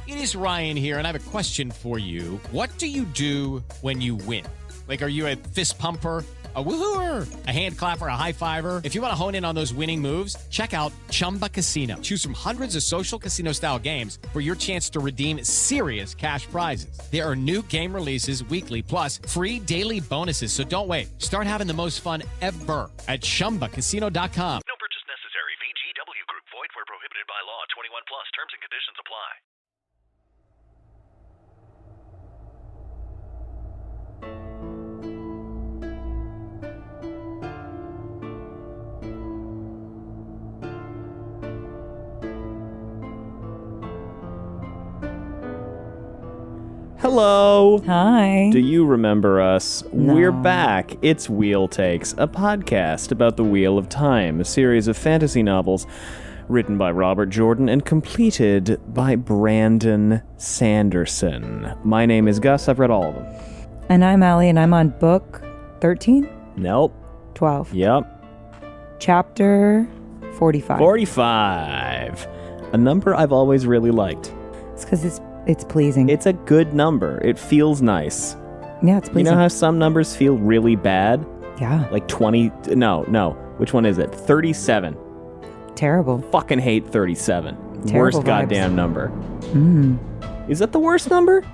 It is Ryan here, and I have a question for you. What do you do when you win? Like, are you a fist pumper, a woohooer, a hand clapper, a high fiver? If you want to hone in on those winning moves, check out Chumba Casino. Choose from hundreds of social casino-style games for your chance to redeem serious cash prizes. There are new game releases weekly, plus free daily bonuses. So don't wait. Start having the most fun ever at ChumbaCasino.com. No purchase necessary. VGW Group. Void where prohibited by law. 21 plus. Terms and conditions apply. Hello. Hi. Do you remember us? No. We're back. It's Wheel Takes, a podcast about the Wheel of Time, a series of fantasy novels written by Robert Jordan and completed by Brandon Sanderson. My name is Gus. I've read all of them. And I'm Allie, and I'm on book 13? Nope. 12. Yep. Chapter 45. 45. A number I've always really liked. It's because it's pleasing. It's a good number. It feels nice. Yeah, it's pleasing. You know how some numbers feel really bad? Yeah. Like 20... No. Which one is it? 37. Terrible. Fucking hate 37. Terrible Worst vibes. goddamn number. Mm. Is that the worst number?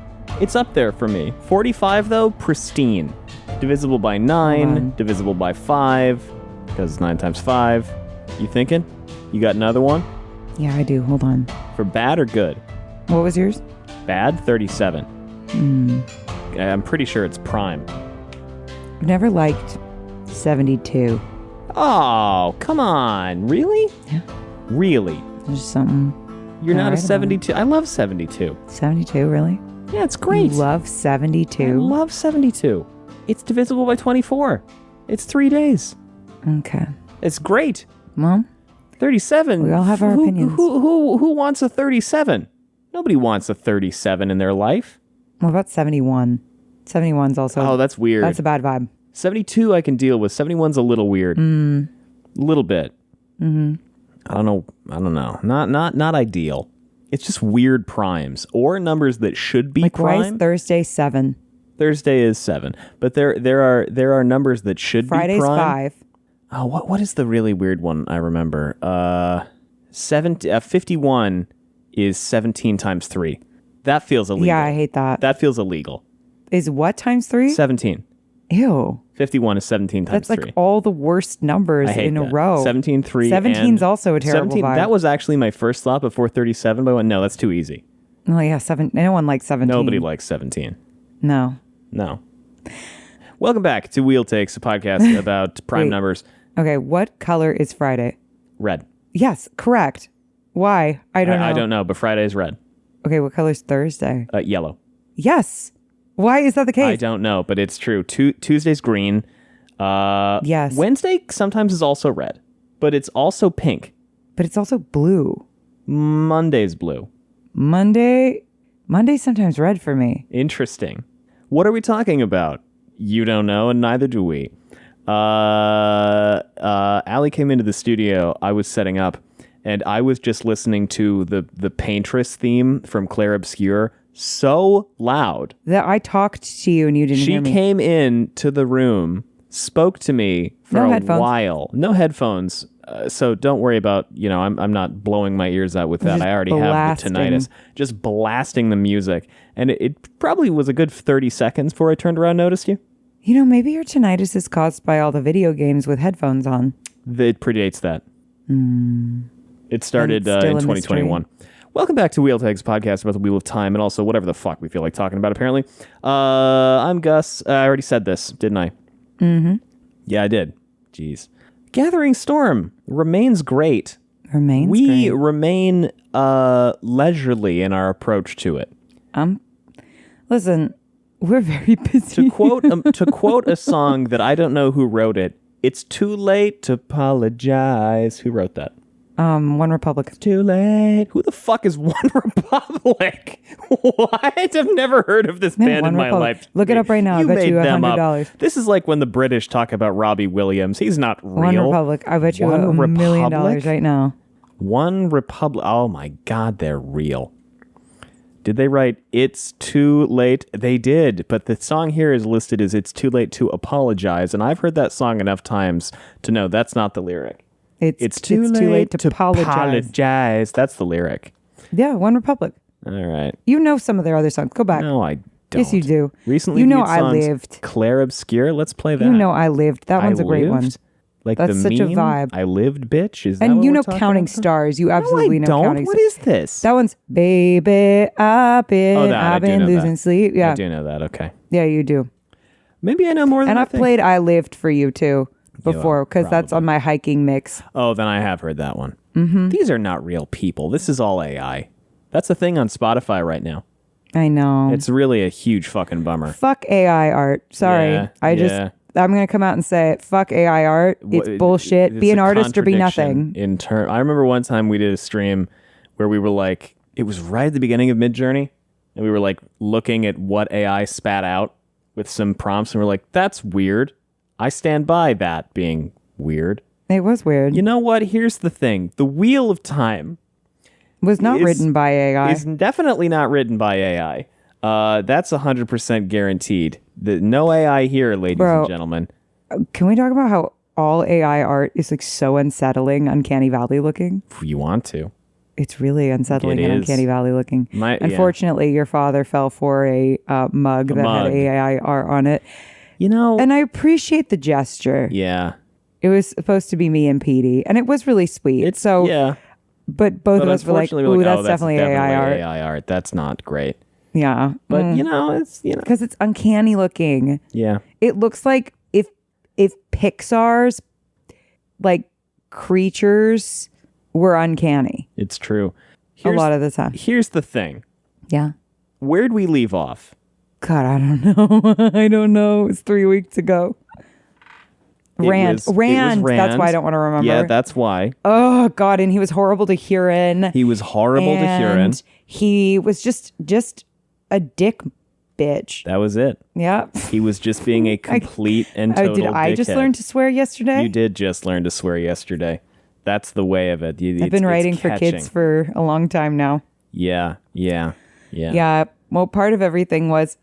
It's up there for me. 45, though, pristine. Divisible by 9, divisible by 5, because 9 times 5. You thinking? You got another one? Yeah, I do. Hold on. For bad or good? What was yours? Bad, 37. Mm. I'm pretty sure it's prime. I've never liked 72. Oh, come on. Really? Yeah. Really? There's something. You're not a right about 72? I love 72. 72, really? Yeah, it's great. You love 72? I love 72. It's divisible by 24. It's 3 days. Okay. It's great. Well, 37. we all have our opinions. Who wants a 37? Nobody wants a 37 in their life. what about 71? 71's also... Oh, that's weird. That's a bad vibe. 72 I can deal with. 71's a little weird. A little bit. Mm-hmm. I don't know. Not ideal. It's just weird primes or numbers that should be Like, prime. why is Thursday 7? Thursday is 7, but there are numbers that should Friday's be prime. 5. Oh, what is the really weird one I remember? 51 is 17 times 3. That feels illegal. Yeah, I hate that. That feels illegal. Is what times 3? 17. Ew. 51 is 17 times That's 3. like all the worst numbers I hate in that. a row. 17, 3, 17's also a terrible 17, vibe. That was actually my first thought before 37, but I went, no, that's too easy. Oh, yeah, 7. No one likes 17. Nobody likes 17. No. No. Welcome back to Wheel Takes, a podcast about prime Wait. numbers. Okay, what color is Friday? Red. Yes, correct. Why? I don't know. I don't know, but Friday is red. Okay, what color is Thursday? Yellow. Yes. Why is that the case? I don't know, but it's true. Tuesday's green. Yes. Wednesday sometimes is also red, but it's also pink. But it's also blue. Monday's blue. Monday's sometimes red for me. Interesting. What are we talking about? You don't know, and neither do we. Allie came into the studio. I was setting up, and I was just listening to the Paintress theme from Claire Obscure so loud. That I talked to you and you didn't hear me. She came in to the room, spoke to me for No a headphones. while. No headphones. So don't worry about, I'm not blowing my ears out with that. Just I already blasting. have the tinnitus. Just blasting the music. And it probably was a good 30 seconds before I turned around and noticed you. Maybe your tinnitus is caused by all the video games with headphones on. It predates that. It started And it's still in a 2021. Welcome back to Wheel Tags, podcast about the Wheel of Time and also whatever the fuck we feel like talking about, apparently. I'm Gus. I already said this, didn't I? Mm-hmm. Yeah, I did. Jeez. Gathering Storm remains great. We great. remain leisurely in our approach to it. Listen, we're very busy. To quote a song that I don't know who wrote it, it's too late to apologize. Who wrote that? One Republic. It's too late. Who the fuck is One Republic? What? I've never heard of this band One in my Republic. life. Look it up right now. I bet made you them up. $100. This is like when the British talk about Robbie Williams. He's not real. One Republic. I bet you One $1 million Republic? right now. One Republic. Oh my God, they're real. Did they write "It's Too Late"? They did, but the song here is listed as "It's Too Late to Apologize," and I've heard that song enough times to know that's not the lyric. It's too late to apologize. That's the lyric. Yeah, One Republic. All right. You know some of their other songs. Go back. No, I don't. Yes, you do. Recently, you know viewed I songs, Lived. Claire Obscure. Let's play that. You know I Lived. That one's I a great one. Lived? Like That's the such a meme, vibe. I lived, bitch. Is that And what you we're know talking Counting about? Stars. You absolutely no, I know don't. Counting What Stars. is this? That one's Baby, I've been losing sleep. Yeah. I do know that. Okay. Yeah, you do. Maybe I know more than And I I've think. played I Lived for you too before because that's on my hiking mix. Oh, then I have heard that one. Mm-hmm. These are not real people. This is all AI. That's a thing on Spotify right now. I know. It's really a huge fucking bummer. Fuck AI art. Sorry. Yeah, I'm going to come out and say it. Fuck AI art. It's bullshit. It's Be an a artist or be nothing. contradiction I remember one time we did a stream where we were like, it was right at the beginning of Midjourney, and we were like looking at what AI spat out with some prompts, and we're like, that's weird. I stand by that being weird. It was weird. You know what? Here's the thing. The Wheel of Time was not written by AI. is definitely not written by AI. That's 100% guaranteed. No AI here, ladies and gentlemen. Can we talk about how all AI art is like so unsettling, Uncanny Valley looking? If you want to. It's really unsettling and Uncanny Valley looking. Unfortunately, your father fell for a mug that had AI art on it. You know. And I appreciate the gesture. Yeah. It was supposed to be me and Petey, and it was really sweet. Yeah. But both of us were like, ooh, that's definitely AI art. AI art. That's not great. Yeah. But, it's, because it's uncanny looking. Yeah. It looks like if Pixar's, like, creatures were uncanny. It's true. A lot of the time. Here's the thing. Yeah. Where'd we leave off? God, I don't know. I don't know. It was 3 weeks ago. Rand. It was Rand. That's why I don't want to remember. Yeah, that's why. Oh, God. And he was horrible to Huron. He was horrible to Huron. He was just a dick bitch. That was it. Yeah. He was just being a complete and total Did I just dickhead. learn to swear yesterday? You did just learn to swear yesterday. That's the way of it. I've been writing for kids for a long time now. Yeah. Well, part of everything was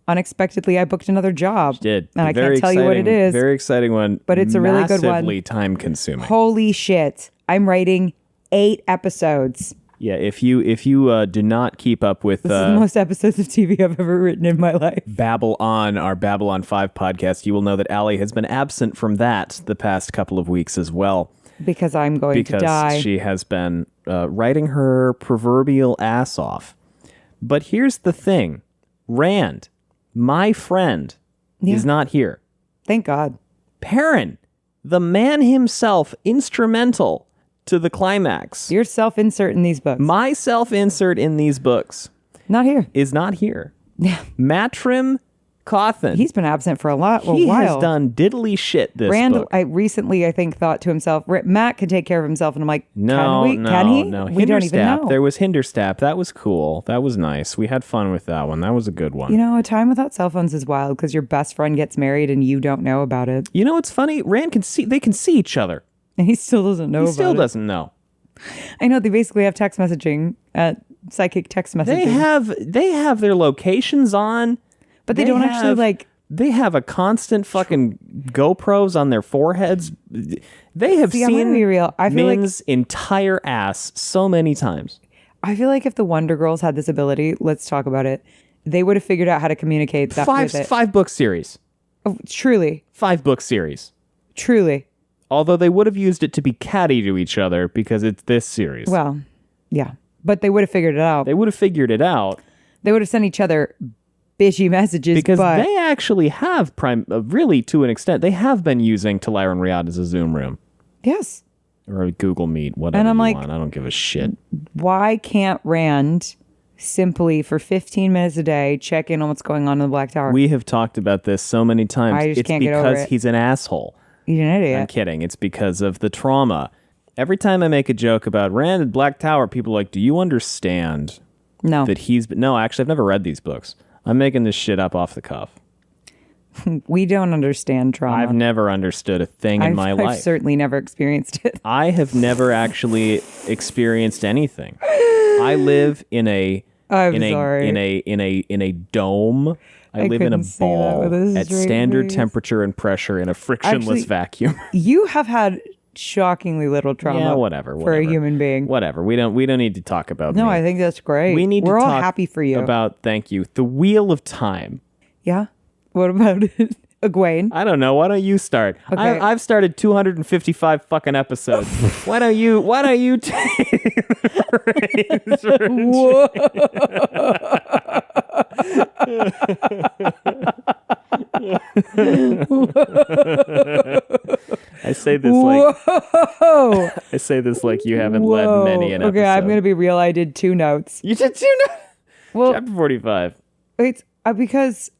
unexpectedly I booked another job. You did. And I can't tell you what it is. Very exciting one. But it's a really good one. Massively time consuming. Holy shit. I'm writing 8 episodes. Yeah, if you do not keep up with this is the most episodes of TV I've ever written in my life. Babble On, our Babble On 5 podcast, you will know that Allie has been absent from that the past couple of weeks as well. Because I'm going to die. Because she has been writing her proverbial ass off. But here's the thing. Rand, my friend, is not here. Thank God. Perrin, the man himself, instrumental to the climax. Your self-insert in these books. My self-insert in these books. Not here. Is not here. Yeah. Matrim Cawthon. He's been absent for a while. He has done diddly shit this Rand, book. I recently, thought to himself, Matt can take care of himself. And I'm like, no. Can he? We don't even Hinderstap. know. There was Hinderstap. That was cool. That was nice. We had fun with that one. That was a good one. You know, a time without cell phones is wild because your best friend gets married and you don't know about it. You know what's funny? Rand can see. They can see each other. And he still doesn't know about it. He still doesn't know. I know. They basically have text messaging, psychic text messaging. They have their locations on. But they don't actually like... They have a constant fucking GoPros on their foreheads. They have seen I'm gonna be real. I feel Min's entire ass so many times. I feel like if the Wonder Girls had this ability, let's talk about it, they would have figured out how to communicate stuff with it. 5-book series. Oh, truly. 5-book series. Truly. Although they would have used it to be catty to each other because it's this series. Well, yeah. But they would have figured it out. They would have figured it out. They would have sent each other bitchy messages. Because they actually have, really to an extent, they have been using Talyra and Riyadh as a Zoom room. Yes. Or a Google Meet, whatever and I'm you like, want. I don't give a shit. Why can't Rand simply for 15 minutes a day check in on what's going on in the Black Tower? We have talked about this so many times. I just can't get over it. It's because he's an asshole. He's an idiot. I'm kidding. It's because of the trauma. Every time I make a joke about Rand and Black Tower, people are like, do you understand that he's... No, actually, I've never read these books. I'm making this shit up off the cuff. We don't understand trauma. I've never understood a thing in my life. I've certainly never experienced it. I have never actually experienced anything. I live in a I'm sorry. In a dome. I live in a ball at standard temperature and pressure in a frictionless vacuum. You have had shockingly little trauma. Whatever. For a human being. Whatever. We don't need to talk about. No, I think that's great. We're all happy for you. Thank you. The Wheel of Time. Yeah. What about it? Egwene? I don't know. Why don't you start? Okay. I've started 255 fucking episodes. Why don't you take Whoa. I say this like you haven't led many an episode. Okay, I'm going to be real. I did 2 notes. You did 2 notes? Well, chapter 45. It's because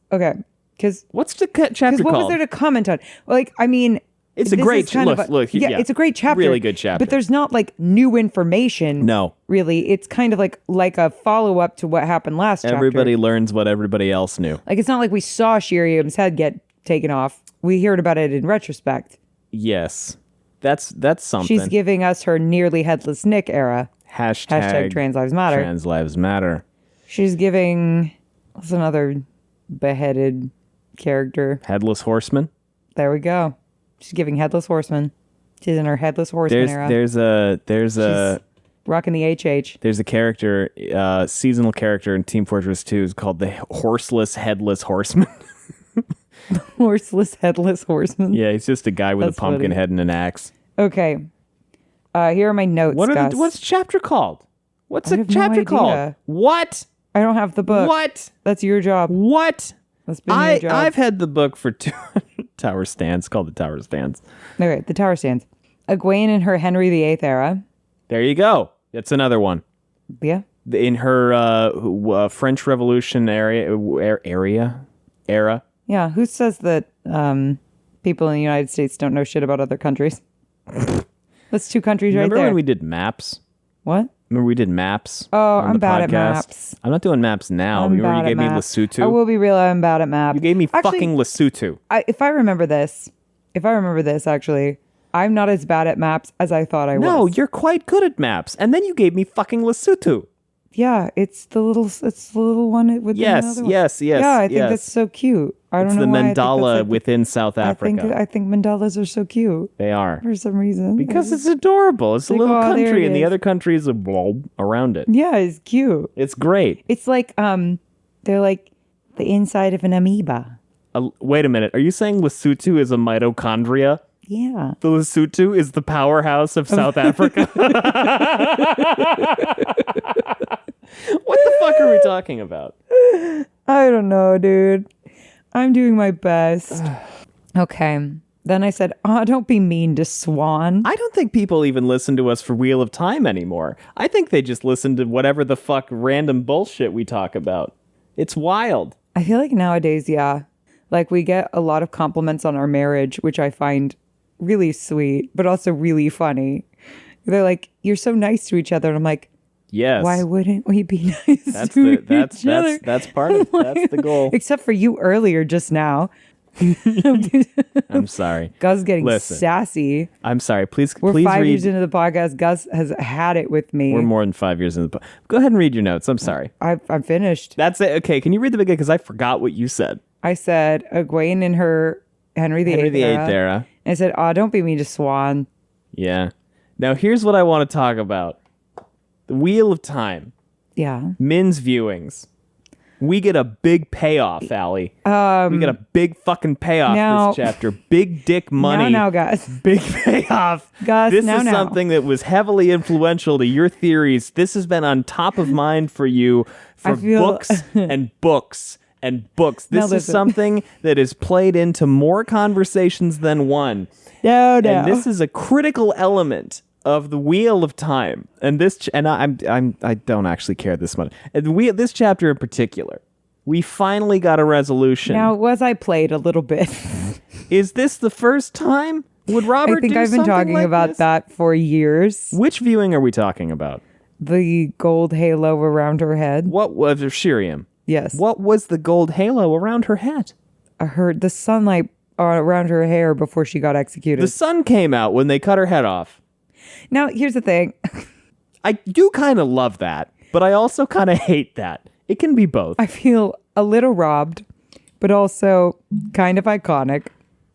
what's the chapter called? What was there to comment on? Like, I mean, it's a great look. Yeah, it's a great chapter. Really good chapter. But there's not like new information. No, really, it's kind of like a follow up to what happened last chapter. Everybody learns what everybody else knew. Like, it's not like we saw Sheriam's head get taken off. We heard about it in retrospect. Yes, that's something. She's giving us her nearly headless Nick era. Hashtag Trans Lives Matter. Trans Lives Matter. She's giving us another beheaded character. Headless Horseman. There we go. She's giving Headless Horseman. She's in her Headless Horseman era. There's a rocking the HH. There's a character, seasonal character in Team Fortress 2 is called the Horseless Headless Horseman. Horseless Headless Horseman. Yeah, he's just a guy with a pumpkin head and an axe. Okay. Here are my notes, what's the chapter called? What's the chapter called? What? I don't have the book. What? That's your job. What? That's been your job. I've had the book for 200 Tower Stands. It's called the Tower Stands. Okay, the Tower Stands. Egwene in her Henry VIII era. There you go. That's another one. Yeah. In her French Revolution era. Yeah. Who says that people in the United States don't know shit about other countries? That's 2 countries right there. Remember when we did maps? What? Remember we did maps? Oh, I'm bad at maps. I'm not doing maps now. Remember you gave me Lesotho? I will be real, I'm bad at maps. You gave me fucking Lesotho. If I remember this, actually, I'm not as bad at maps as I thought I was. No, you're quite good at maps. And then you gave me fucking Lesotho. Yeah, it's the little one with the other one. Yes. Yeah, I think that's so cute. I don't know why. It's the mandala within South Africa. I think mandalas are so cute. They are. For some reason. Because it's adorable. It's a little country and the other country is a blob around it. Yeah, it's cute. It's great. It's like, they're like the inside of an amoeba. Wait a minute. Are you saying Lesotho is a mitochondria? Yeah. The Lesotho is the powerhouse of South Africa? What the fuck are we talking about? I don't know, dude. I'm doing my best. Okay. Then I said, don't be mean to Swan. I don't think people even listen to us for Wheel of Time anymore. I think they just listen to whatever the fuck random bullshit we talk about. It's wild. I feel like nowadays, yeah. Like, we get a lot of compliments on our marriage, which I find really sweet, but also really funny. They're like, you're so nice to each other. And I'm like, yes. Why wouldn't we be nice to each other? That's part of that's the goal. Except for you earlier just now. I'm sorry. Gus getting sassy. I'm sorry. Please We're please 5 years into the podcast. Gus has had it with me. We're more than 5 years into the podcast. Go ahead and read your notes. I'm sorry. I'm finished. That's it. Okay. Can you read the beginning? Because I forgot what you said. I said Egwene in her Henry VIII era. And I said, don't be mean to Swan. Yeah. Now here's what I want to talk about. The Wheel of Time. Yeah. Min's viewings. We get a big payoff, Allie. We get a big fucking payoff this chapter. Big dick money. Now, Gus. Big payoff. Gus, this is something that was heavily influential to your theories. This has been on top of mind for you for books and books and books. This is something that is played into more conversations than one. No. And this is a critical element of the Wheel of Time, and I don't actually care this much. And this chapter in particular, we finally got a resolution. Now, I played a little bit. Is this the first time? Would Robert? I think I've been talking about that for years. Which viewing are we talking about? The gold halo around her head. What was Sheriam? Yes. What was the gold halo around her head? I heard the sunlight around her hair before she got executed. The sun came out when they cut her head off. Now, here's the thing. I do kind of love that. but I also kind of hate that. It can be both. I feel a little robbed, but also kind of iconic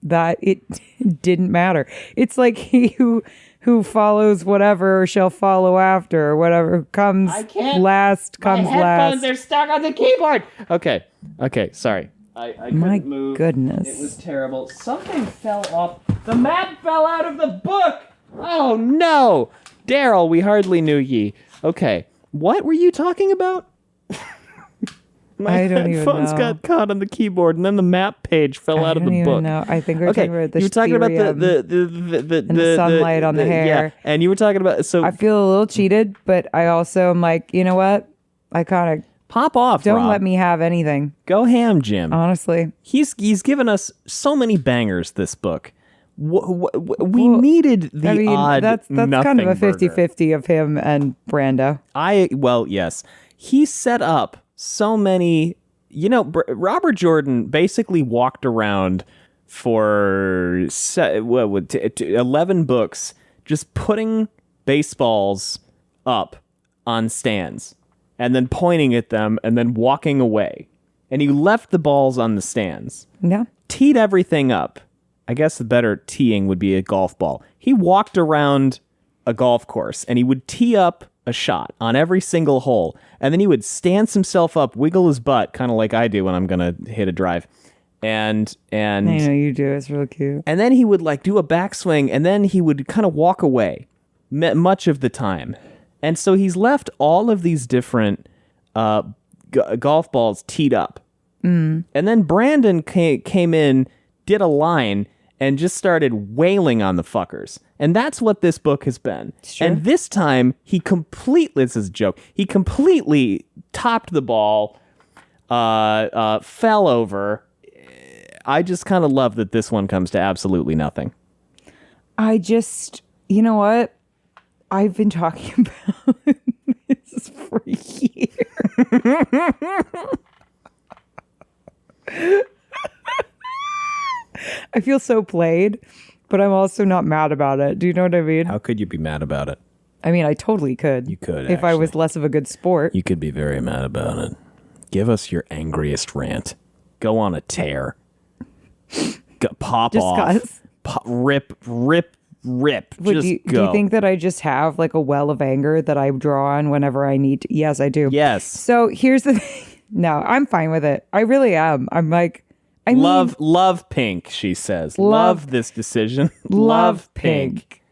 that it didn't matter. It's like he who follows whatever shall follow after, or whatever comes last comes last. My headphones are stuck on the keyboard. Okay, sorry. I couldn't move. Goodness. It was terrible. Something fell off. The map fell out of the book. Oh, no. Daryl, we hardly knew ye. Okay. What were you talking about? I don't even know. My headphones got caught on the keyboard, and then the map page fell out of the book. No, I think we were talking about the you were talking about the sunlight on the hair. Yeah, and you were talking about... So I feel a little cheated, but I also am like, you know what? Iconic. Pop off, Don't Rob. let me have anything. Go ham, Jim. Honestly. He's given us so many bangers, this book. We needed the odd that's kind of a burger. 50-50 of him and Brando. Yes. He set up so many... Robert Jordan basically walked around for 11 books just putting baseballs up on stands and then pointing at them and then walking away. And he left the balls on the stands. Yeah. Teed everything up. I guess the better teeing would be a golf ball. He walked around a golf course and he would tee up a shot on every single hole. And then he would stance himself up, wiggle his butt, kind of like I do when I'm going to hit a drive. And I know you do. It's real cute. And then he would do a backswing and then he would kind of walk away much of the time. And so he's left all of these different golf balls teed up. And then Brandon came in, did a line, and just started wailing on the fuckers. And that's what this book has been. Sure. And this time, this is a joke, he completely topped the ball, fell over. I just kind of love that this one comes to absolutely nothing. You know what? I've been talking about this for years. I feel so played, but I'm also not mad about it. Do you know what I mean? How could you be mad about it? I mean, I totally could. You could, if I was less of a good sport. You could be very mad about it. Give us your angriest rant. Go on a tear. Pop off. Rip. Do you think that I just have like a well of anger that I draw on whenever I need to? Yes, I do. Yes. So here's the thing. No, I'm fine with it. I really am. I'm like, love Pink, she says. Love this decision. Love Pink.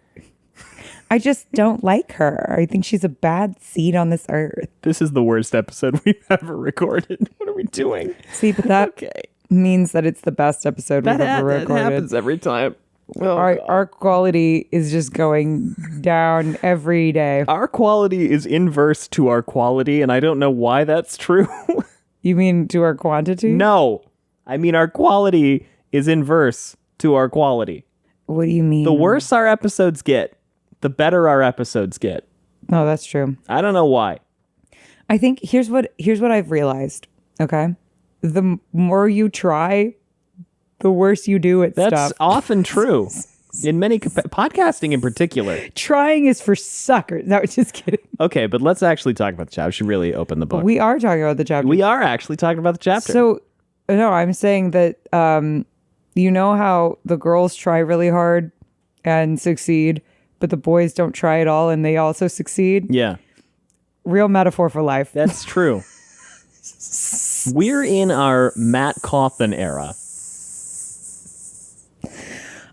I just don't like her. I think she's a bad seed on this earth. This is the worst episode we've ever recorded. What are we doing? See, but that means that it's the best episode we've ever recorded. That happens every time. Our quality is just going down every day. Our quality is inverse to our quality, and I don't know why that's true. You mean to our quantity? No. I mean our quality is inverse to our quality. What do you mean? The worse our episodes get, the better our episodes get. No, that's true. I don't know why. I think here's what I've realized, okay? The more you try, the worse you do at stuff. That's often true. In many podcasting in particular. Trying is for suckers. No, just kidding. Okay, but let's actually talk about the chapter. I should really open the book. We are talking about the chapter. We are actually talking about the chapter. So, no, I'm saying that you know how the girls try really hard and succeed, but the boys don't try at all and they also succeed? Yeah. Real metaphor for life. That's true. We're in our Matt Cawthon era.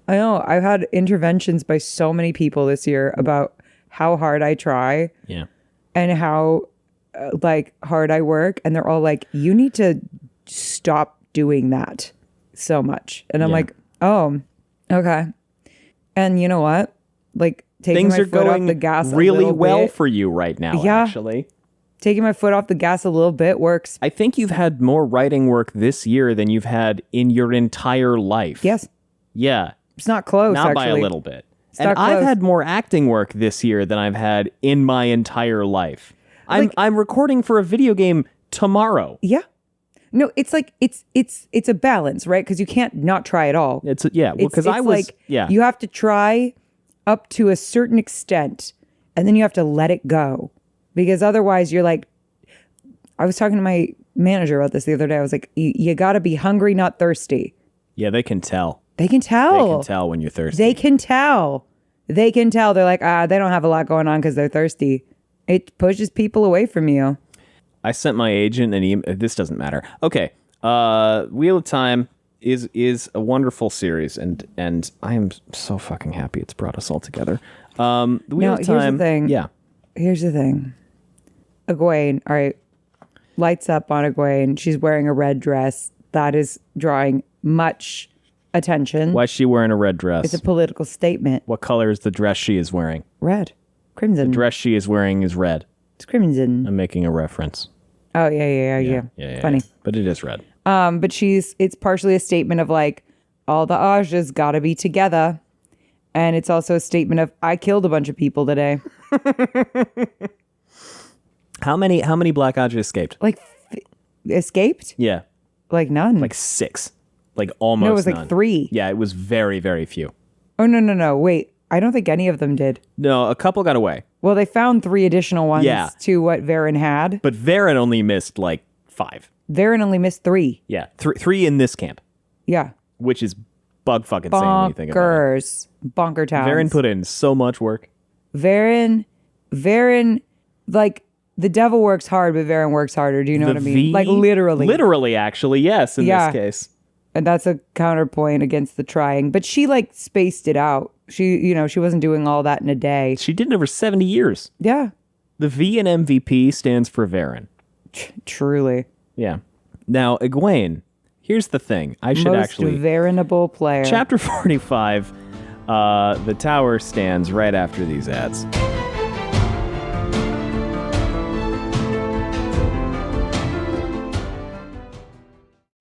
I know. I've had interventions by so many people this year about how hard I try. Yeah. And how hard I work. And they're all like, you need to stop doing that so much. And I'm like, oh, okay. And you know what? Like taking Things my are foot going off the gas really a well bit. for you right now, actually. Taking my foot off the gas a little bit works. I think you've had more writing work this year than you've had in your entire life. Yes. Yeah. It's not close, Not actually. by a little bit. It's and not close. I've had more acting work this year than I've had in my entire life. I'm recording for a video game tomorrow. Yeah. No, it's like it's a balance, right? Because you can't not try at all. Because I was you have to try up to a certain extent, and then you have to let it go. Because otherwise you're like, I was talking to my manager about this the other day. I was like, you got to be hungry, not thirsty. Yeah, they can tell. They can tell. They can tell when you're thirsty. They can tell. They can tell. They're like, they don't have a lot going on because they're thirsty. It pushes people away from you. I sent my agent an email. This doesn't matter. Okay. Wheel of Time is a wonderful series, and I am so fucking happy it's brought us all together. The Wheel of Time. Here's the thing. Yeah. Here's the thing. Egwene, all right, lights up on Egwene. She's wearing a red dress. That is drawing much attention. Why is she wearing a red dress? It's a political statement. What color is the dress she is wearing? Red. Crimson. The dress she is wearing is red. It's crimson. I'm making a reference. Oh, yeah. Funny. Yeah. But it is red. But it's partially a statement of like, all the Ajas gotta be together. And it's also a statement of, I killed a bunch of people today. How many Black Aja escaped? Like, escaped? Yeah. Like none. Like 6. Like almost No, it was like none. 3. Yeah, it was very, very few. Oh, no. Wait, I don't think any of them did. No, a couple got away. Well, they found 3 additional ones to what Varen had. But Varen only missed like 5. Varen only missed 3. Yeah, 3 in this camp. Yeah. Which is bug fucking insane when you think about it. Bonkers. Bonker towns. Varen put in so much work. Varen, like, the devil works hard, but Varen works harder. Do you know what I mean? Like, literally. Literally, actually, yes, in this case. And that's a counterpoint against the trying. But she, like, spaced it out. She wasn't doing all that in a day. She did it over 70 years. Yeah. The V in MVP stands for Varen. Truly. Yeah. Now, Egwene, here's the thing. I should Most actually... venerable player. Chapter 45, the tower stands right after these ads.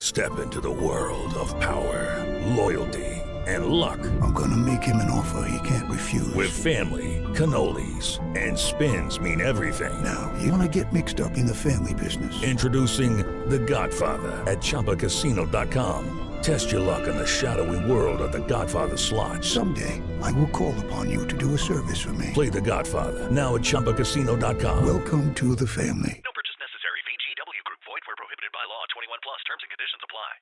Step into the world of power, loyalty, and luck. I'm gonna make him an offer he can't refuse. With family, cannolis, and spins mean everything. Now, you wanna get mixed up in the family business. Introducing The Godfather at ChumbaCasino.com. Test your luck in the shadowy world of The Godfather slot. Someday, I will call upon you to do a service for me. Play The Godfather now at ChumbaCasino.com. Welcome to the family. No purchase necessary. VGW Group. Void where prohibited by law. 21 plus. Terms and conditions apply.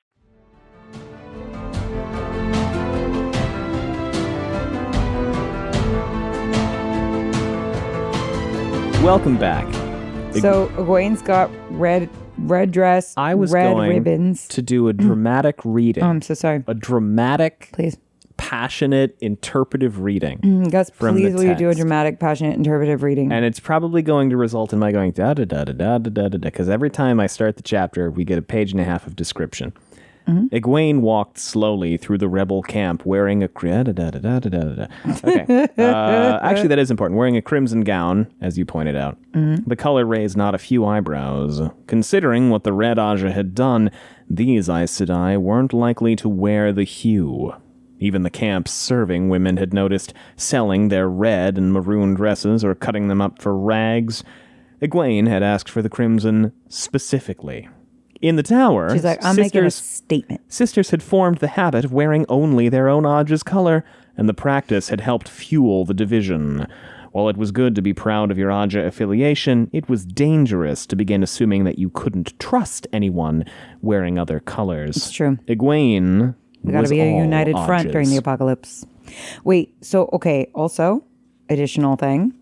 Welcome back. So Egwene's got red dress, I was red going ribbons. to do a dramatic reading. Oh, I'm so sorry. A dramatic, Please. passionate, interpretive reading. Gus, from please the will you do a text. dramatic, passionate, interpretive reading? And it's probably going to result in my going da-da-da-da-da-da-da-da, because every time I start the chapter, we get a page and a half of description. Egwene walked slowly through the rebel camp wearing a... da-da-da-da-da-da-da. Okay. Actually, that is important. Wearing a crimson gown, as you pointed out. The color raised not a few eyebrows. Considering what the Red Aja had done, these Aes Sedai weren't likely to wear the hue. Even the camp's serving women had noticed selling their red and maroon dresses or cutting them up for rags. Egwene had asked for the crimson specifically. In the tower, She's like, I'm making a statement. sisters had formed the habit of wearing only their own Aja's color, and the practice had helped fuel the division. While it was good to be proud of your Aja affiliation, it was dangerous to begin assuming that you couldn't trust anyone wearing other colors. It's true. Egwene We gotta was be a all united front during the Ajas. apocalypse. Wait, so, okay, also, additional thing.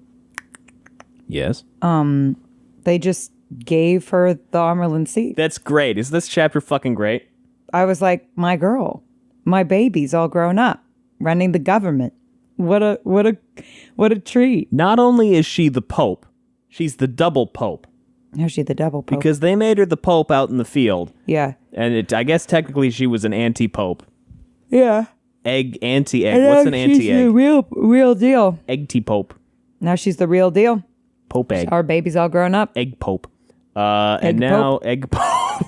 Yes. They just gave her the Amerlin seat. That's great. Is this chapter fucking great? I was like, my girl, my baby's all grown up, running the government. What a treat. Not only is she the Pope, she's the double Pope. Now she's the double pope. Because they made her the Pope out in the field. Yeah. And I guess technically she was an anti-Pope. Yeah. Anti-egg. And What's now an she's anti-egg? the real deal. Egg-T-Pope. Now she's the real deal. Pope egg. Our baby's all grown up. Egg Pope. And now Egg Pope.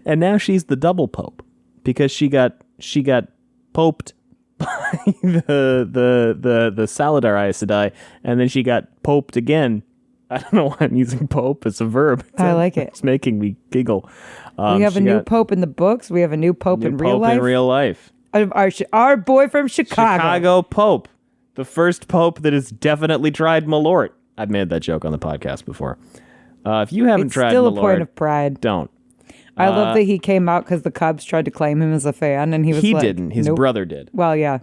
And now she's the double Pope. Because she got poped by the Saladar Aes Sedai, and then she got poped again. I don't know why I'm using pope as a verb. I like it. It's making me giggle. We have a new pope in the books. We have a new pope in real life. In real life. Our boy from Chicago. Chicago Pope. The first pope that has definitely tried Malort. I've made that joke on the podcast before. If you haven't tried still Malort, a point of pride. don't. I love that he came out because the Cubs tried to claim him as a fan, and he was He like, didn't. His nope. brother did. Well, yeah.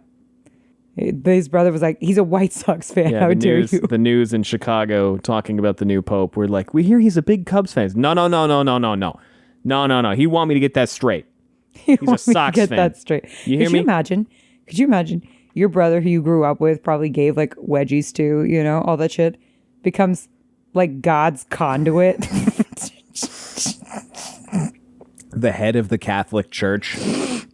His brother was like, he's a White Sox fan. Yeah, How dare you? the news in Chicago talking about the new pope. We're like, we hear he's a big Cubs fan. No. He want me to get that straight. He's a Sox get fan. that straight. You hear Could me? you imagine your brother who you grew up with probably gave like wedgies to, you know, all that shit, becomes like God's conduit. The head of the Catholic Church.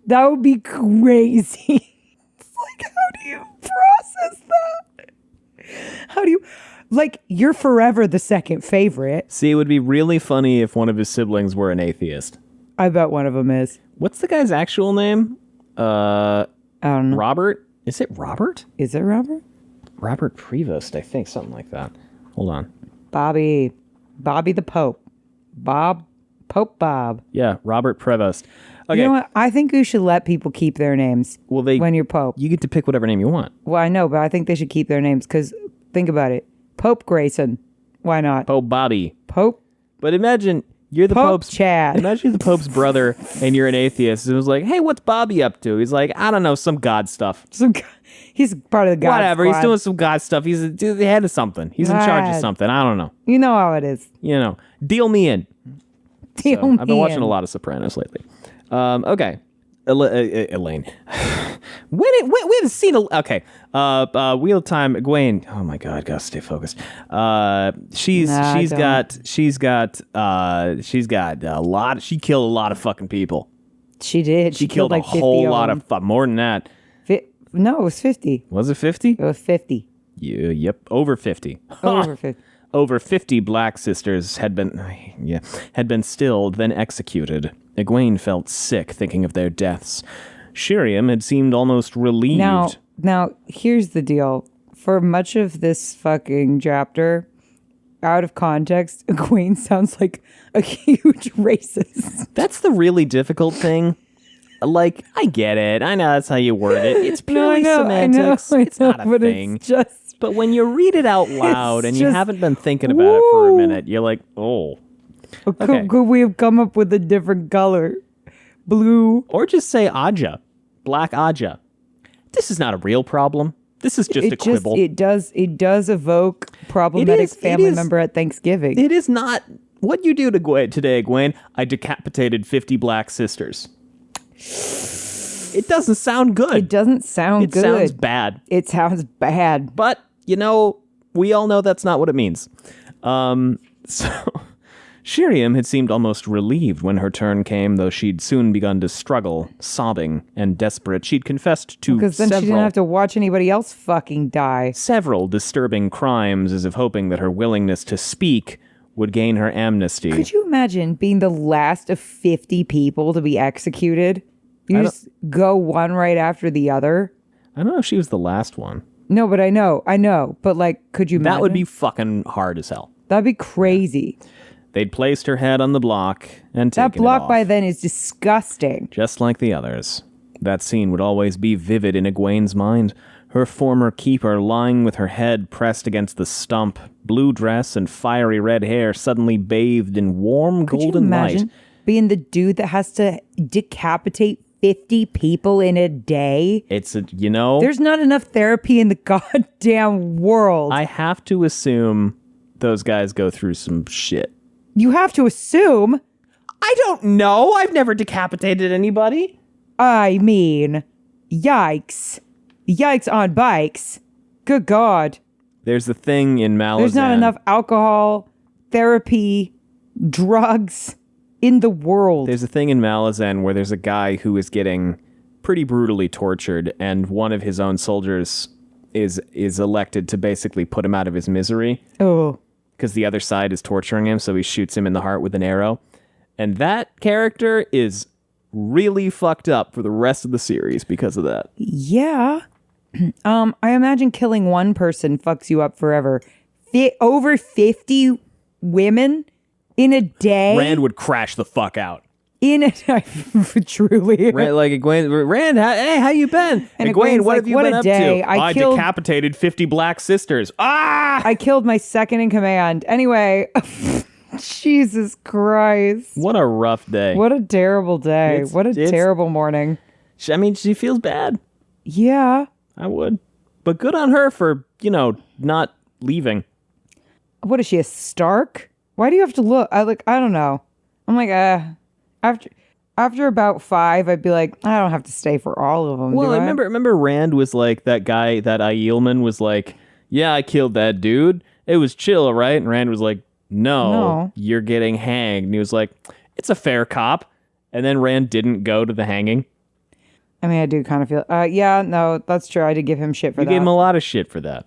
That would be crazy. It's like, how do you process that? How do you, like, you're forever the second favorite. See, it would be really funny if one of his siblings were an atheist. I bet one of them is. What's the guy's actual name? I don't know. Robert? Is it Robert? Is it Robert? Robert Prevost, I think, something like that. Hold on. Bobby the Pope. Pope Bob. Yeah, Robert Prevost. Okay. You know what? I think you should let people keep their names when you're Pope. You get to pick whatever name you want. Well, I know, but I think they should keep their names because think about it. Pope Grayson. Why not? Pope Bobby. Pope. But imagine you're the Pope Pope's Chad. Imagine you're the Pope's brother and you're an atheist. It was like, hey, what's Bobby up to? He's like, I don't know, some God stuff. He's part of the God Whatever. squad. He's doing some God stuff. He's the head of something. He's in charge of God. something. I don't know. You know how it is. You know, deal me in. Deal So, me I've been watching in. a lot of Sopranos lately. Okay. Elaine. We haven't seen okay. Wheel of Time, Egwene. Oh my God, gotta stay focused. She's got a lot. She killed a lot of fucking people. She did. She killed like a whole 50 lot them. of more than that. No, it was 50. Was it 50? It was 50. Yep, over 50. Over 50. Over 50 black sisters had been stilled, then executed. Egwene felt sick thinking of their deaths. Sheriam had seemed almost relieved. Now, here's the deal. For much of this fucking chapter, out of context, Egwene sounds like a huge racist. That's the really difficult thing. Like, I get it. I know that's how you word it. It's purely semantics. It's not a thing. It's just... But when you read it out loud and you just- haven't been thinking about it for a minute, you're like, oh. Okay. Could we have come up with a different color? Blue. Or just say Aja. Black Aja. This is not a real problem. This is just a quibble. It does evoke problematic family member at Thanksgiving. It is not. What you do today, Egwene, I decapitated 50 black sisters. It doesn't sound good. It doesn't sound good. It sounds bad. It sounds bad. But, we all know that's not what it means. So, Sheriam had seemed almost relieved when her turn came, though she'd soon begun to struggle, sobbing and desperate. She'd confessed to Because then she didn't have to watch anybody else fucking die. several disturbing crimes, as if hoping that her willingness to speak would gain her amnesty. Could you imagine being the last of 50 people to be executed? You just go one right after the other? I don't know if she was the last one. No, but I know. But could you imagine? That would be fucking hard as hell. That'd be crazy. They'd placed her head on the block and taken That block it off. by then is disgusting. Just like the others. That scene would always be vivid in Egwene's mind. Her former keeper lying with her head pressed against the stump, blue dress and fiery red hair suddenly bathed in warm Could you golden imagine light. being the dude that has to decapitate 50 people in a day? There's not enough therapy in the goddamn world. I have to assume those guys go through some shit. You have to assume. I don't know. I've never decapitated anybody. I mean, yikes. Yikes on bikes. Good God. There's the thing in Malazan. There's not enough alcohol, therapy, drugs in the world. There's a thing in Malazan where there's a guy who is getting pretty brutally tortured, and one of his own soldiers is elected to basically put him out of his misery. Oh. Because the other side is torturing him, so he shoots him in the heart with an arrow. And that character is really fucked up for the rest of the series because of that. Yeah. I imagine killing one person fucks you up forever. Over 50 women in a day? Rand would crash the fuck out. in it. Truly. Like Egwene, Rand, hey, how you been? And Egwene, Egwene's what like, have you what been a up day. to? I I killed- decapitated 50 black sisters. Ah! I killed my second in command. Anyway, Jesus Christ. What a rough day. What a terrible day. What a terrible morning. I mean, she feels bad. Yeah. I would. But good on her for, not leaving. What is she, a Stark? Why do you have to look? I don't know. I'm like, after about 5, I'd be like, I don't have to stay for all of them. Well, do I remember Rand was like, that guy, that Aielman was like, yeah, I killed that dude. It was chill, right? And Rand was like, no, you're getting hanged. And he was like, it's a fair cop. And then Rand didn't go to the hanging. I mean, I do kind of feel, yeah, no, that's true. I did give him shit for that. You gave him a lot of shit for that.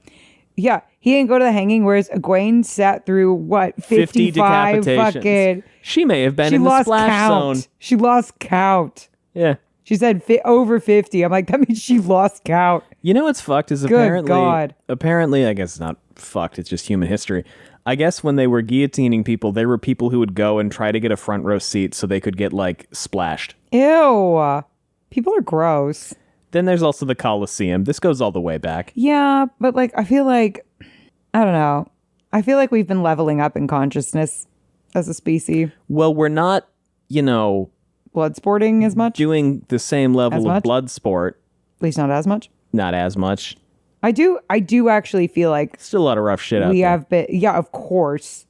Yeah, he didn't go to the hanging, whereas Egwene sat through, what, 50 55 decapitations. fucking... She may have been She in the lost splash count. zone. She lost count. Yeah. She said over 50. I'm like, that means she lost count. You know what's fucked is Good God. apparently, I guess it's not fucked, it's just human history. I guess when they were guillotining people, there were people who would go and try to get a front row seat so they could get, splashed. Ew. People are gross. Then there's also the Colosseum. This goes all the way back. Yeah, but, I feel like, I don't know. I feel like we've been leveling up in consciousness as a species. Well, we're not, Blood sporting as much? doing the same level As of much? blood sport. At least not as much. Not as much. I do actually feel like Still a lot of rough shit out we there. have been, yeah, of course.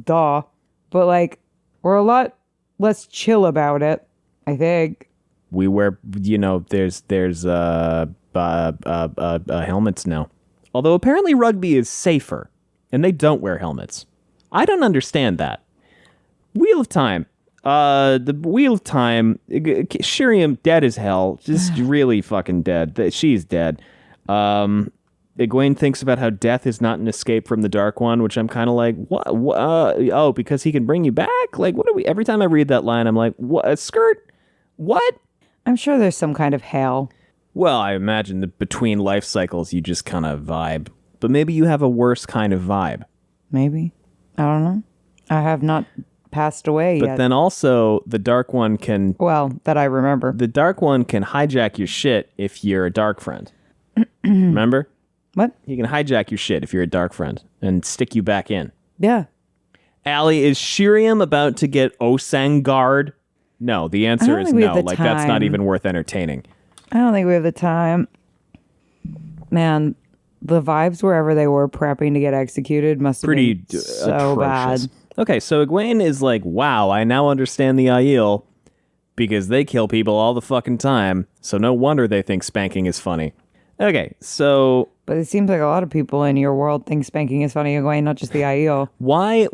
Duh. But, we're a lot less chill about it, I think. We wear, there's helmets now. Although apparently rugby is safer, and they don't wear helmets. I don't understand that. Wheel of Time. The Wheel of Time. Sheriam dead as hell. Just really fucking dead. She's dead. Egwene thinks about how death is not an escape from the Dark One, which I'm kind of like, what? Oh, because he can bring you back? What do we? Every time I read that line, I'm like, what? A skirt? What? I'm sure there's some kind of hell. Well, I imagine that between life cycles, you just kind of vibe. But maybe you have a worse kind of vibe. Maybe. I don't know. I have not passed away yet. But then also, the Dark One can... Well, that I remember. The Dark One can hijack your shit if you're a Dark Friend. Remember? What? He can hijack your shit if you're a Dark Friend and stick you back in. Yeah. Allie, is Sheriam about to get Osangard? No, the answer is no. That's not even worth entertaining. I don't think we have the time. Man, the vibes wherever they were prepping to get executed must have Pretty been so atrocious. bad. Okay, so Egwene is like, wow, I now understand the Aiel because they kill people all the fucking time, so no wonder they think spanking is funny. Okay, so... But it seems like a lot of people in your world think spanking is funny, Egwene, not just the IEO. Why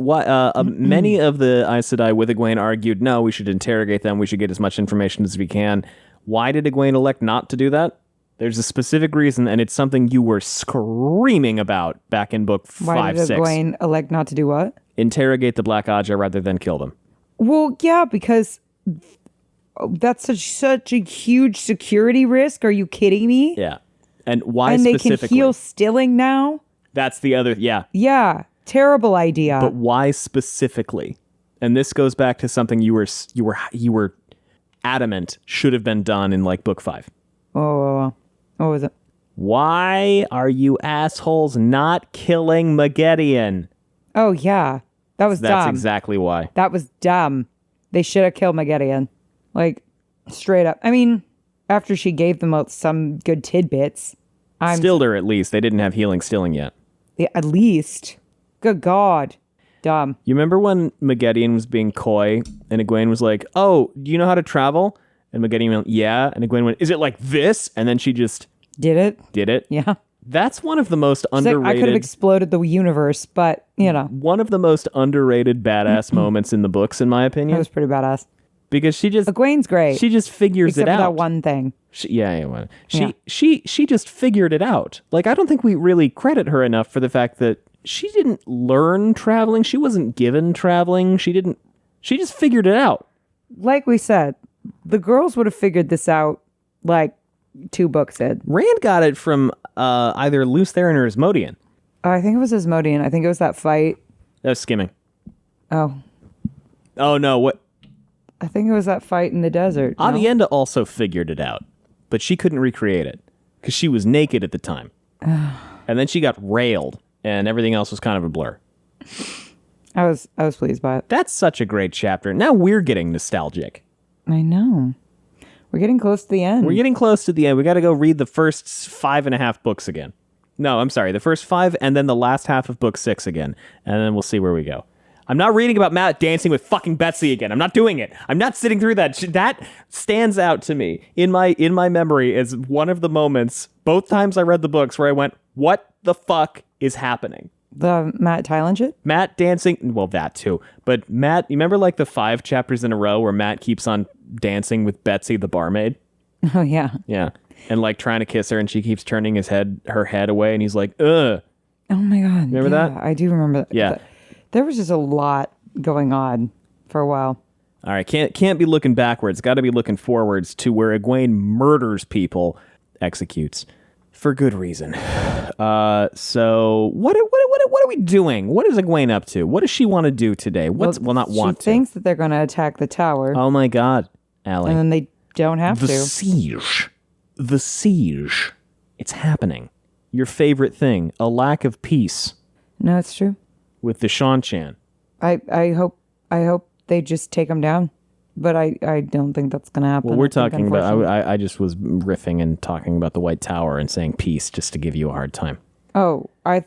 many of the Aes Sedai with Egwene argued, no, we should interrogate them, we should get as much information as we can. Why did Egwene elect not to do that? There's a specific reason, and it's something you were screaming about back in book 5-6. Why did Egwene elect not to do what? Interrogate the Black Aja rather than kill them. Well, yeah, because that's such a huge security risk. Are you kidding me? Yeah. And why and specifically? And they can heal Stilling now? That's the other, yeah. Yeah, terrible idea. But why specifically? And this goes back to something you were adamant should have been done in book 5. Oh, what was it? Why are you assholes not killing Maggedion? Oh, yeah. That was dumb. That's exactly why. That was dumb. They should have killed Maggedion. Straight up. I mean, after she gave them some good tidbits. Stilled her, at least. They didn't have healing Stilling yet. Yeah, at least. Good God. Dumb. You remember when Maggedion was being coy and Egwene was like, oh, do you know how to travel? And Maggedion went, yeah. And Egwene went, is it like this? And then she just... Did it? Did it? Yeah. That's one of the most underrated... I could have exploded the universe, but, One of the most underrated badass moments in the books, in my opinion. That was pretty badass. Because she just... Egwene's great. She just figures it out. Except for that one thing. She just figured it out. I don't think we really credit her enough for the fact that she didn't learn traveling. She wasn't given traveling. She just figured it out. Like we said, the girls would have figured this out 2 books in. Rand got it from either Luce Theron or Asmodean. I think it was Asmodean. I think it was that fight. That was skimming. Oh. Oh, no. What? I think it was that fight in the desert. No? Avienda also figured it out, but she couldn't recreate it because she was naked at the time. And then she got railed, and everything else was kind of a blur. I was pleased by it. That's such a great chapter. Now we're getting nostalgic. I know. We're getting close to the end. We're getting close to the end. We got to go read the first 5.5 books again. No, I'm sorry. The first 5 and then the last half of book 6 again. And then we'll see where we go. I'm not reading about Matt dancing with fucking Betsy again. I'm not doing it. I'm not sitting through that. That stands out to me in my memory as one of the moments, both times I read the books, where I went, what the fuck is happening? The Matt Thailand shit? Matt dancing, well, that too. But Matt, you remember like the 5 chapters in a row where Matt keeps on dancing with Betsy, the barmaid? Oh, yeah. Yeah. And like trying to kiss her, and she keeps turning her head away, and he's like, ugh. Oh, my God. Remember that? I do remember that. Yeah. There was just a lot going on for a while. All right, can't be looking backwards. Got to be looking forwards to where Egwene murders people, executes for good reason. So what are we doing? What is Egwene up to? What does she want to do today? She thinks that they're going to attack the tower. Oh my God, Allie. And then they don't have the to. Siege. The siege. It's happening. Your favorite thing, a lack of peace. No, it's true. With the Shan-Chan. I hope they just take them down, but I don't think that's going to happen. Well, we're talking about. I just was riffing and talking about the White Tower and saying peace just to give you a hard time. Oh, I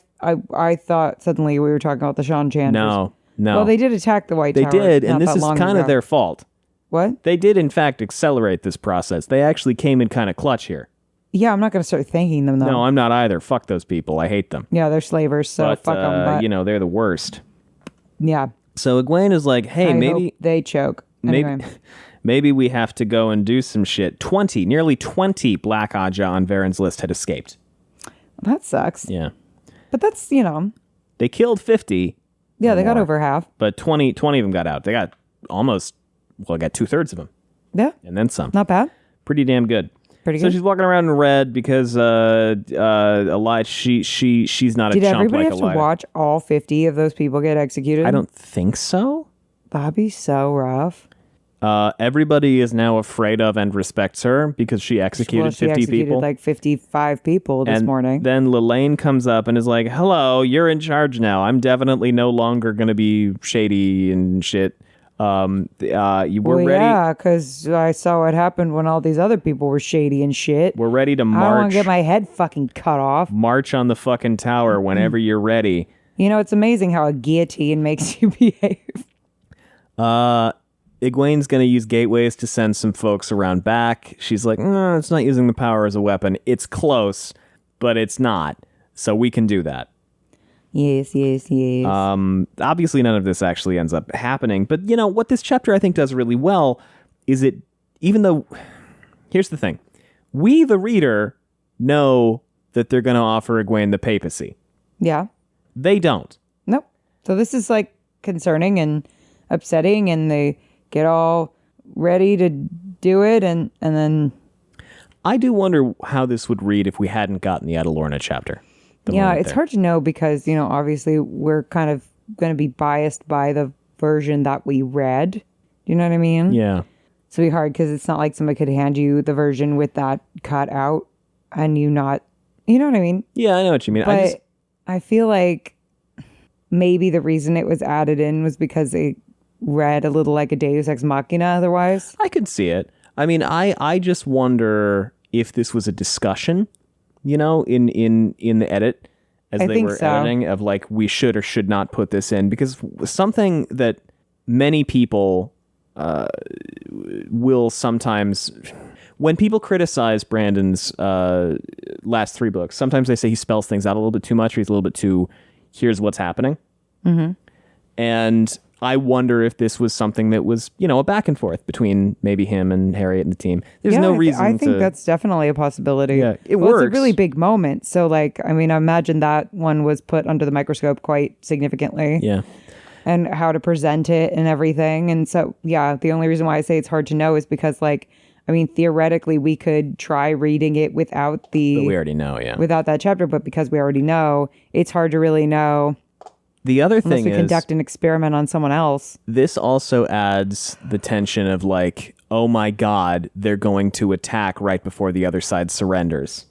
thought suddenly we were talking about the Shan-Chan. No. Well, they did attack the White Tower. They did, and this is kind of their fault. What? They did, in fact, accelerate this process. They actually came in kind of clutch here. Yeah, I'm not going to start thanking them, though. No, I'm not either. Fuck those people. I hate them. Yeah, they're slavers, so fuck them. But they're the worst. Yeah. So Egwene is like, hey, maybe hope they choke. Anyway. Maybe we have to go and do some shit. Nearly 20 Black Aja on Varen's list had escaped. That sucks. Yeah. But that's, They killed 50. Yeah, they got over half. But 20 of them got out. They got almost, got 2/3 of them. Yeah. And then some. Not bad. Pretty damn good. Pretty So good. she's walking around in red because Elida, she's not a chump like Elida. Did everybody have to watch all 50 of those people get executed? I don't think so. That'd be so rough. Everybody is now afraid of and respects her because she executed 50 people. Like 55 people this morning. Then Lelaine comes up and is like, hello, you're in charge now. I'm definitely no longer going to be shady and shit. We're ready. Yeah, because I saw what happened when all these other people were shady and shit. We're ready to march. I don't want to get my head fucking cut off. March on the fucking tower whenever you're ready. It's amazing how a guillotine makes you behave. Egwene's going to use gateways to send some folks around back. She's like, no, it's not using the power as a weapon. It's close, but it's not. So we can do that. Yes. Obviously, none of this actually ends up happening. But, what this chapter I think does really well is even though, here's the thing. We, the reader, know that they're going to offer Egwene the papacy. Yeah. They don't. Nope. So this is like concerning and upsetting, and they get all ready to do it, and then... I do wonder how this would read if we hadn't gotten the Adalorna chapter. Yeah, it's hard to know because, obviously we're kind of going to be biased by the version that we read. Do you know what I mean? Yeah. It's going to be hard because it's not like somebody could hand you the version with that cut out and you not... You know what I mean? Yeah, I know what you mean. But I feel like maybe the reason it was added in was because it read a little like a Deus Ex Machina otherwise. I could see it. I mean, I just wonder if this was a discussion, in the edit as they were editing of like, we should or should not put this in, because something that many people will sometimes, when people criticize Brandon's last 3 books, sometimes they say he spells things out a little bit too much, or he's a little bit too, here's what's happening. Mm-hmm. And I wonder if this was something that was, a back and forth between maybe him and Harriet and the team. There's no reason I think that's definitely a possibility. Yeah, it works. It's a really big moment. So, I imagine that one was put under the microscope quite significantly. Yeah. And how to present it and everything. And so, yeah, the only reason why I say it's hard to know is because, theoretically, we could try reading it without But we already know, yeah. Without that chapter. But because we already know, it's hard to really know The other Unless thing we is, conduct an experiment on someone else. this also adds the tension of like, oh my God, they're going to attack right before the other side surrenders,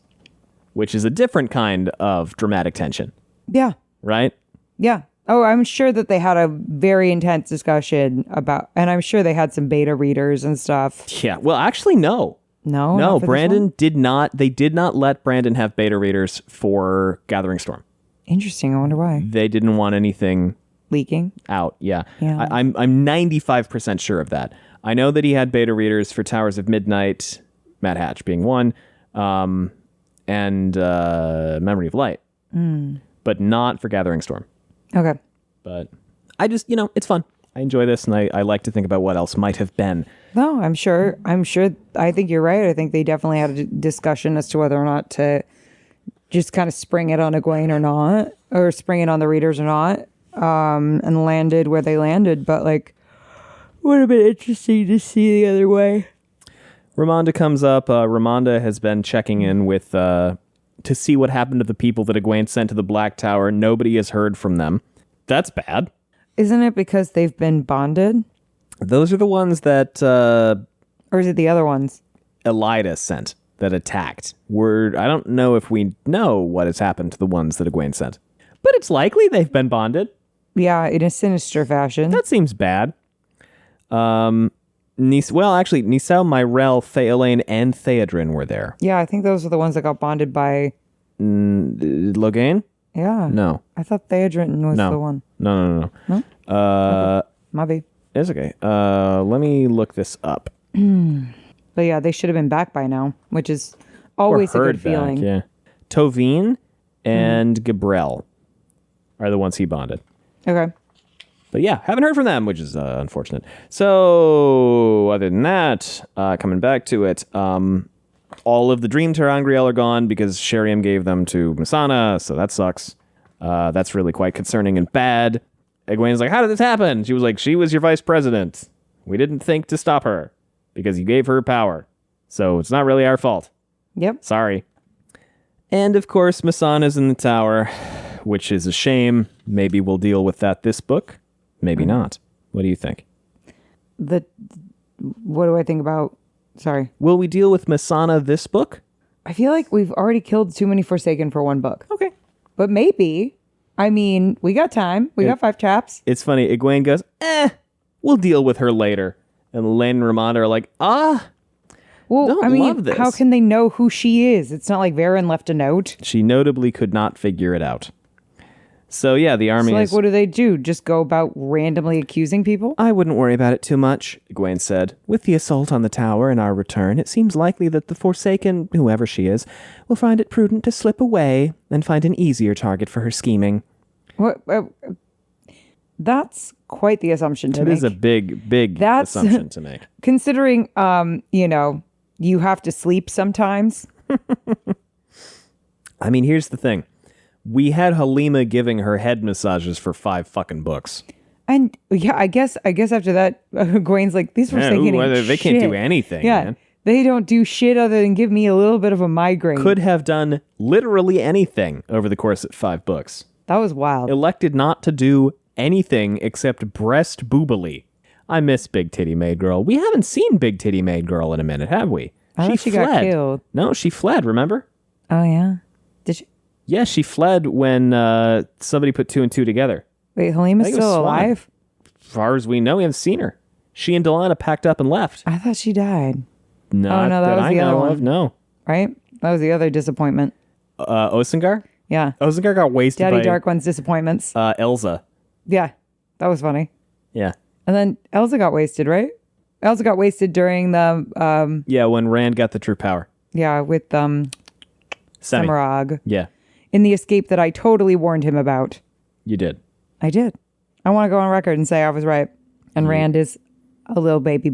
which is a different kind of dramatic tension, Yeah. right? Yeah. Oh, I'm sure that they had a very intense discussion about, and I'm sure they had some beta readers and stuff. Yeah. Well, actually, no. No, No, not for this Brandon one? did not. They did not let Brandon have beta readers for Gathering Storm. Interesting. I wonder why. They didn't want anything Leaking. out. Yeah. Yeah. I'm 95% sure of that. I know that he had beta readers for Towers of Midnight, Mad Hatch being one, and Memory of Light, but not for Gathering Storm. Okay. But I just, it's fun. I enjoy this, and I like to think about what else might have been. No, I'm sure. I think you're right. I think they definitely had a discussion as to whether or not to just kind of spring it on Egwene or not, or spring it on the readers or not, and landed where they landed. But like, would have been interesting to see the other way. Ramonda comes up. Ramonda has been checking in with to see what happened to the people that Egwene sent to the Black Tower. Nobody has heard from them. That's bad. Isn't it because they've been bonded? Those are the ones that Or is it the other ones? Elida sent that attacked. I don't know if we know what has happened to the ones that Egwene sent, but it's likely they've been bonded. Yeah, in a sinister fashion. That seems bad. Actually, Nisel, Myrel, Theolaine, and Theodrin were there. Yeah, I think those are the ones that got bonded by... Logain? Yeah. No. I thought Theodrin was No. the one. No. Maybe. It's okay. Let me look this up. But yeah, they should have been back by now, which is always a Or good heard back, feeling. yeah. Tovine and Gabriel are the ones he bonded. Okay. But yeah, haven't heard from them, which is unfortunate. So, other than that, coming back to it, all of the Dream Terangriel are gone because Sheriam gave them to Masana, so that sucks. That's really quite concerning and bad. Egwene's like, how did this happen? She was like, she was your vice president. We didn't think to stop her because you gave her power. So it's not really our fault. Yep. Sorry. And of course, Masana's in the tower, which is a shame. Maybe we'll deal with that this book. Maybe not. What do you think? What do I think about... Sorry. Will we deal with Masana this book? I feel like we've already killed too many Forsaken for one book. Okay. But maybe. I mean, we got time. We got 5 chaps. It's funny. Egwene goes, we'll deal with her later. And Lane and Ramonda are like, Well, don't I mean, love this. how can they know who she is? It's not like Varen left a note. She notably could not figure it out. So yeah, the army So, is... what do they do? Just go about randomly accusing people? I wouldn't worry about it too much, Egwene said. With the assault on the tower and our return, it seems likely that the Forsaken, whoever she is, will find it prudent to slip away and find an easier target for her scheming. What? That's quite the assumption to That make. is a big That's- assumption to make. Considering, you have to sleep sometimes. I mean, here's the thing. We had Halima giving her head massages for 5 fucking books. And yeah, I guess after that, Gwen's like, these Forsaken ain't they can't do shit. anything, Yeah, man. they don't do shit other than give me a little bit of a migraine. Could have done literally anything over the course of 5 books. That was wild. Elected not to do anything except breast boobily. I miss Big Titty Maid Girl. We haven't seen Big Titty Maid Girl in a minute, have we? I thought she got killed. No, she fled, remember? Oh, yeah? Did she? Yeah, she fled when somebody put 2 and 2 together. Wait, Halima's think it was still Swan. alive? As far as we know, we haven't seen her. She and Delana packed up and left. I thought she died. Not no, that was I the other know one. of, no. Right? That was the other disappointment. Osengar? Yeah. Osengar got wasted Daddy by Dark One's disappointments. Elza. Yeah. That was funny. Yeah. And then Elsa got wasted, right? Elsa got wasted during the, Yeah, when Rand got the true power. with Semi. Semirog. Yeah, In the escape that I totally warned him about. you did. I did. I want to go on record and say I was right. And Rand is a little baby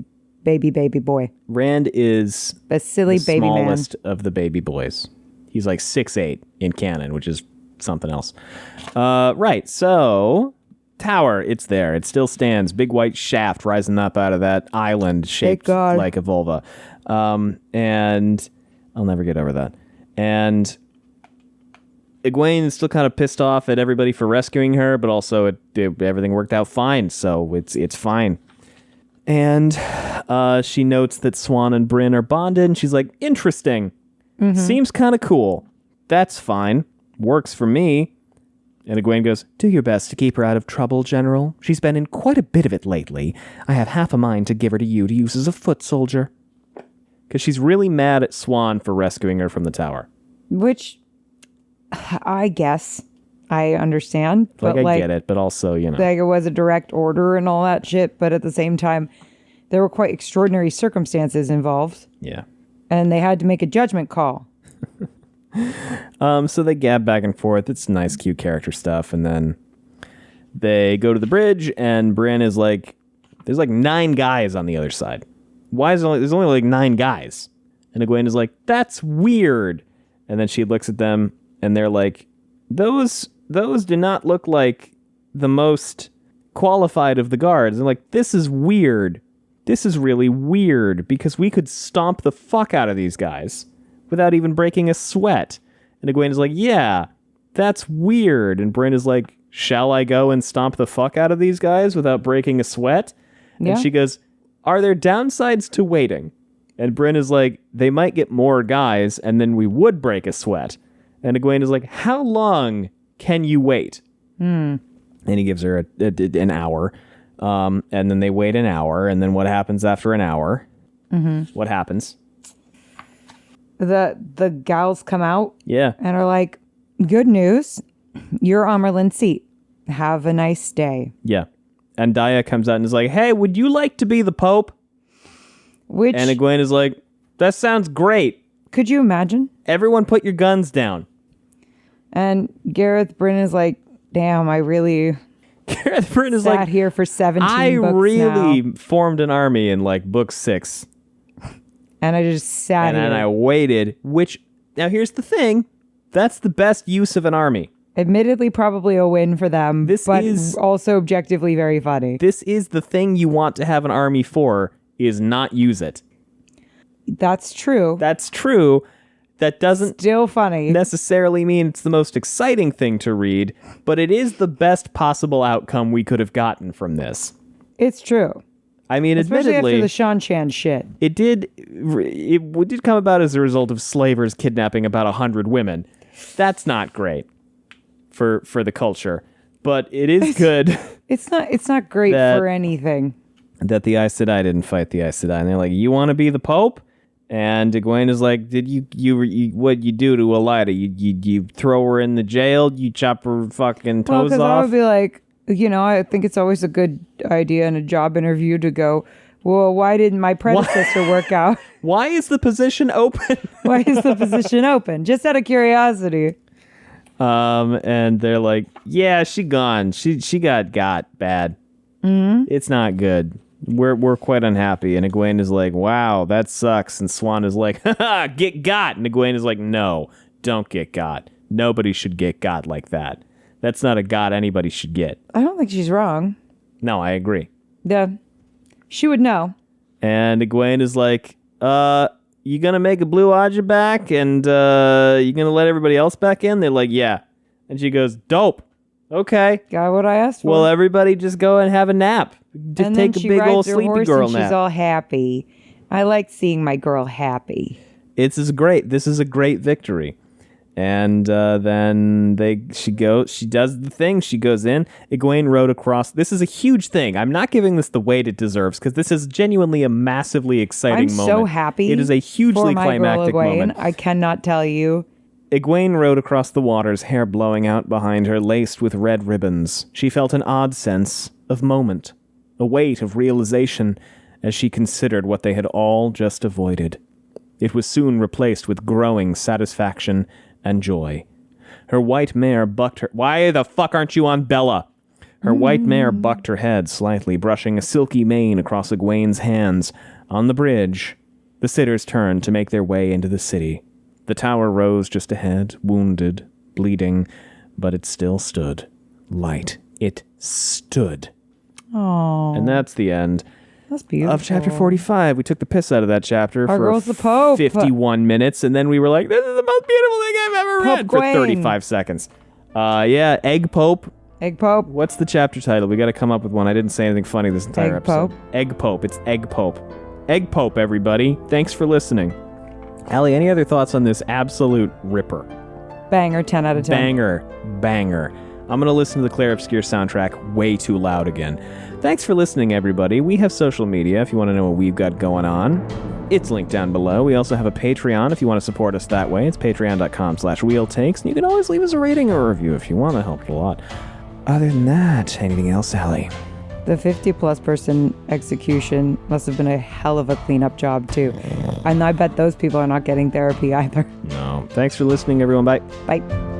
boy. Rand is A silly the baby man. smallest of the baby boys. He's like 6'8" in canon, which is something else. Right, so tower, it's there. It still stands. Big white shaft rising up out of that island shaped God. like a vulva. And I'll never get over that. And Egwene is still kind of pissed off at everybody for rescuing her, but also everything worked out fine, so it's fine. And she notes that Swan and Brynn are bonded, and she's like, interesting. Seems kind of cool. That's fine. Works for me. And Egwene goes, do your best to keep her out of trouble, General. She's been in quite a bit of it lately. I have half a mind to give her to you to use as a foot soldier. Because she's really mad at Swan for rescuing her from the tower. Which, I guess, I understand. But I get it, but also, Like it was a direct order and all that shit, but at the same time, there were quite extraordinary circumstances involved. Yeah. And they had to make a judgment call. So they gab back and forth. It's nice, cute character stuff. And then they go to the bridge, and Brynn is like, there's like 9 guys on the other side. Why is there's only like 9 guys? And Egwene is like, that's weird. And then she looks at them, and they're like, those do not look like the most qualified of the guards. And like, this is weird. This is really weird, because we could stomp the fuck out of these guys without even breaking a sweat. And Egwene is like, yeah, that's weird. And Brynn is like, shall I go and stomp the fuck out of these guys without breaking a sweat? Yeah. And she goes, are there downsides to waiting? And Brynn is like, they might get more guys, and then we would break a sweat. And Egwene is like, how long can you wait? And he gives her an hour. And then they wait an hour. And then what happens after an hour? What happens? The gals come out. Yeah. And are like, good news. You're on Merlin's seat. Have a nice day. Yeah. And Daya comes out and is like, hey, would you like to be the Pope? Which, And Egwene is like, that sounds great. could you imagine? Everyone put your guns down. And Gareth Brynn is like, damn, I really Gareth Brynn is sat like, here for 17 I books really now. formed an army in like book 6. And I just sat And here. then I waited, which, now here's the thing. That's the best use of an army. Admittedly, probably a win for them, but also objectively very funny. This is the thing you want to have an army for, is not use it. That's true. That's true. That doesn't Still funny. necessarily mean it's the most exciting thing to read, but it is the best possible outcome we could have gotten from this. It's true. I mean, Especially admittedly, after the Sean Chan shit. it did come about as a result of slavers kidnapping about 100 women. That's not great for the culture, but it is good It's not great That- for anything. that the Aes Sedai didn't fight the Aes Sedai. And they're like, you want to be the Pope? And Egwene is like, did you what'd you do to Elida? You throw her in the jail? You chop her fucking Well, toes because I off? would be like, I think it's always a good idea in a job interview to go, well, why didn't my predecessor work out? Why is the position open? Why is the position open? Just out of curiosity. And they're like, yeah, she gone. She got bad. Mm-hmm. It's not good. We're quite unhappy. And Egwene is like, wow, that sucks. And Swan is like, haha, get got. And Egwene is like, no, don't get got. Nobody should get got like that. That's not a got anybody should get. I don't think she's wrong. No, I agree. Yeah. She would know. And Egwene is like, you gonna make a blue Aja back? And you gonna let everybody else back in? They're like, yeah. And she goes, dope. Okay. Got what I asked for. Well, everybody just go and have a nap. Just and take then a she big rides old her sleepy horse girl and nap. she's all happy. I like seeing my girl happy. This is great. This is a great victory. And then she does the thing. She goes in. Egwene rode across. This is a huge thing. I'm not giving this the weight it deserves because this is genuinely a massively exciting I'm moment. so happy. It is a hugely for my girl climactic Egwene. moment. I cannot tell you. Egwene rode across the waters, hair blowing out behind her, laced with red ribbons. She felt an odd sense of moment, a weight of realization as she considered what they had all just avoided. It was soon replaced with growing satisfaction and joy. Her white mare bucked her... Why the fuck aren't you on Bella? Her white mare bucked her head slightly, brushing a silky mane across Egwene's hands. On the bridge, the sitters turned to make their way into the city. The tower rose just ahead, wounded, bleeding, but it still stood. Light. It stood. Oh, And that's the end. That's beautiful. of chapter 45. We took the piss out of that chapter Our for girl's the Pope. 51 minutes, and then we were like, this is the most beautiful thing I've ever read for Egwene. 35 seconds. Yeah, EggPope. EggPope. What's the chapter title? We got to come up with one. I didn't say anything funny this entire EggPope. episode. EggPope. It's EggPope. EggPope, everybody. Thanks for listening. Allie, any other thoughts on this absolute ripper? Banger, 10 out of 10. Banger. I'm going to listen to the Claire Obscure soundtrack way too loud again. Thanks for listening, everybody. We have social media if you want to know what we've got going on. It's linked down below. We also have a Patreon if you want to support us that way. It's patreon.com/wheeltakes. And you can always leave us a rating or a review if you want to. Help a lot. Other than that, anything else, Allie? The 50-plus person execution must have been a hell of a cleanup job, too. And I bet those people are not getting therapy either. No. Thanks for listening, everyone. Bye. Bye.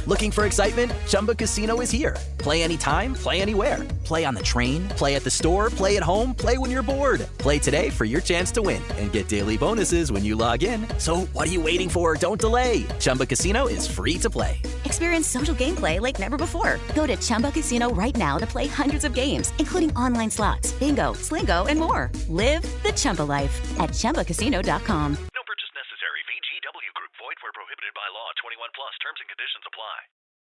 Looking for excitement? Chumba Casino is here. Play anytime, play anywhere. Play on the train, play at the store, play at home, play when you're bored. Play today for your chance to win and get daily bonuses when you log in. So what are you waiting for? Don't delay. Chumba Casino is free to play. Experience social gameplay like never before. Go to Chumba Casino right now to play hundreds of games, including online slots, bingo, Slingo, and more. Live the Chumba life at ChumbaCasino.com. No purchase necessary. VGW Group. Void where prohibited by law. 21 plus. Terms and conditions apply.